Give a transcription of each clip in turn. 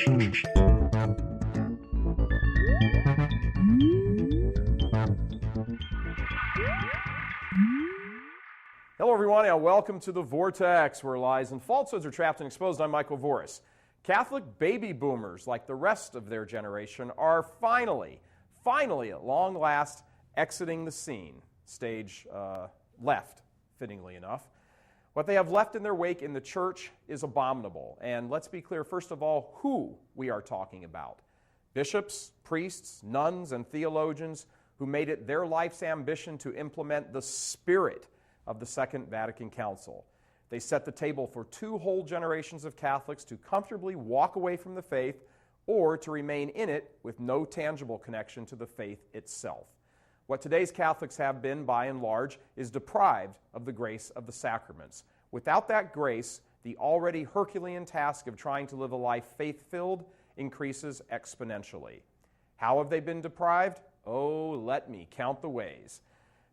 Hello, everyone, and welcome to The Vortex, where lies and falsehoods are trapped and exposed. I'm Michael Voris. Catholic baby boomers, like the rest of their generation, are finally, at long last, exiting the scene. Stage left, fittingly enough. What they have left in their wake in the church is abominable. And let's be clear, first of all, who we are talking about. Bishops, priests, nuns, and theologians who made it their life's ambition to implement the spirit of the Second Vatican Council. They set the table for 2 whole generations of Catholics to comfortably walk away from the faith or to remain in it with no tangible connection to the faith itself. What today's Catholics have been, by and large, is deprived of the grace of the sacraments. Without that grace, the already Herculean task of trying to live a life faith-filled increases exponentially. How have they been deprived? Oh, let me count the ways.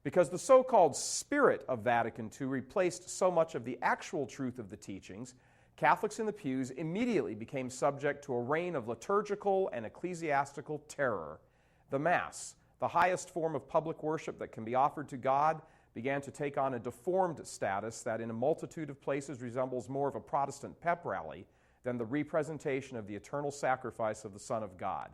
Because the so-called spirit of Vatican II replaced so much of the actual truth of the teachings, Catholics in the pews immediately became subject to a reign of liturgical and ecclesiastical terror. The Mass, the highest form of public worship that can be offered to God, began to take on a deformed status that in a multitude of places resembles more of a Protestant pep rally than the representation of the eternal sacrifice of the Son of God.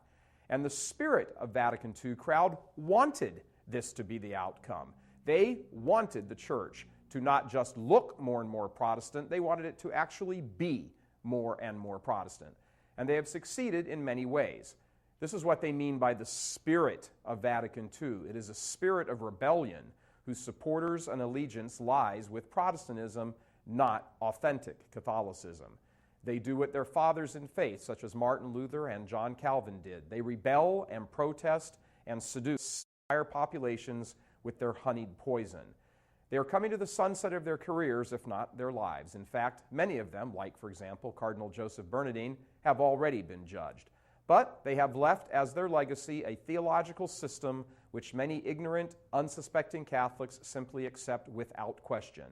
And the spirit of Vatican II crowd wanted this to be the outcome. They wanted the church to not just look more and more Protestant, they wanted it to actually be more and more Protestant. And they have succeeded in many ways. This is what they mean by the spirit of Vatican II. It is a spirit of rebellion whose supporters and allegiance lies with Protestantism, not authentic Catholicism. They do what their fathers in faith, such as Martin Luther and John Calvin, did. They rebel and protest and seduce entire populations with their honeyed poison. They are coming to the sunset of their careers, if not their lives. In fact, many of them, like, for example, Cardinal Joseph Bernardin, have already been judged. But they have left as their legacy a theological system which many ignorant, unsuspecting Catholics simply accept without question.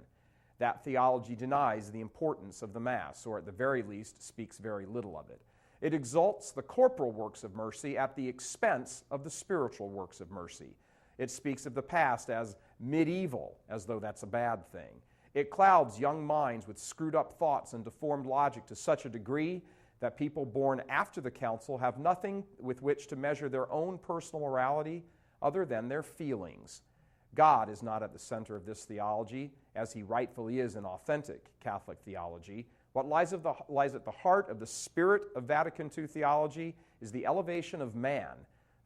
That theology denies the importance of the Mass, or at the very least speaks very little of it. It exalts the corporal works of mercy at the expense of the spiritual works of mercy. It speaks of the past as medieval, as though that's a bad thing. It clouds young minds with screwed up thoughts and deformed logic to such a degree that people born after the council have nothing with which to measure their own personal morality other than their feelings. God is not at the center of this theology, as he rightfully is in authentic Catholic theology. What lies at the heart of the spirit of Vatican II theology is the elevation of man.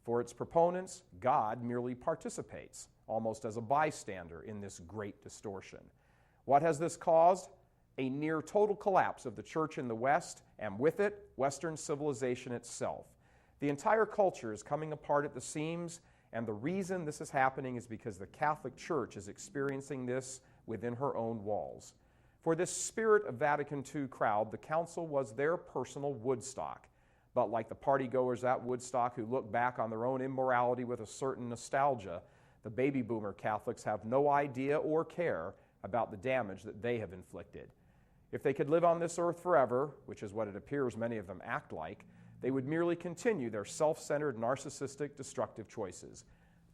For its proponents, God merely participates, almost as a bystander, in this great distortion. What has this caused? A near total collapse of the church in the West, and with it, Western civilization itself. The entire culture is coming apart at the seams, and the reason this is happening is because the Catholic Church is experiencing this within her own walls. For this spirit of Vatican II crowd, the council was their personal Woodstock. But like the partygoers at Woodstock who look back on their own immorality with a certain nostalgia, the baby boomer Catholics have no idea or care about the damage that they have inflicted. If they could live on this earth forever, which is what it appears many of them act like, they would merely continue their self-centered, narcissistic, destructive choices.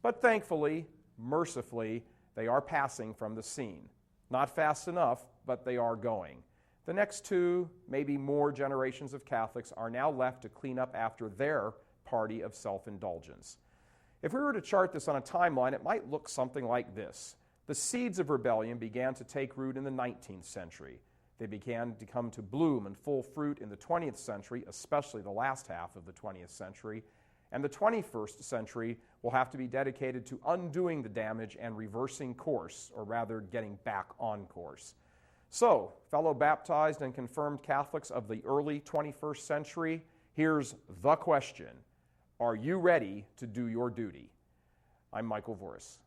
But thankfully, mercifully, they are passing from the scene. Not fast enough, but they are going. The next 2, maybe more generations of Catholics are now left to clean up after their party of self-indulgence. If we were to chart this on a timeline, it might look something like this. The seeds of rebellion began to take root in the 19th century. They began to come to bloom and full fruit in the 20th century, especially the last half of the 20th century. And the 21st century will have to be dedicated to undoing the damage and reversing course, or rather getting back on course. So, fellow baptized and confirmed Catholics of the early 21st century, here's the question. Are you ready to do your duty? I'm Michael Voris.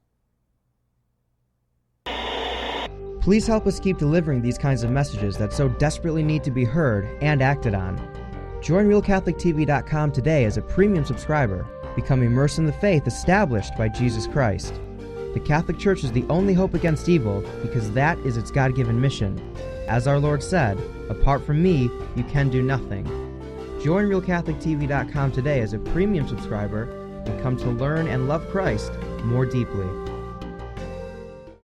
Please help us keep delivering these kinds of messages that so desperately need to be heard and acted on. Join RealCatholicTV.com today as a premium subscriber. Become immersed in the faith established by Jesus Christ. The Catholic Church is the only hope against evil because that is its God-given mission. As our Lord said, apart from me, you can do nothing. Join RealCatholicTV.com today as a premium subscriber and come to learn and love Christ more deeply.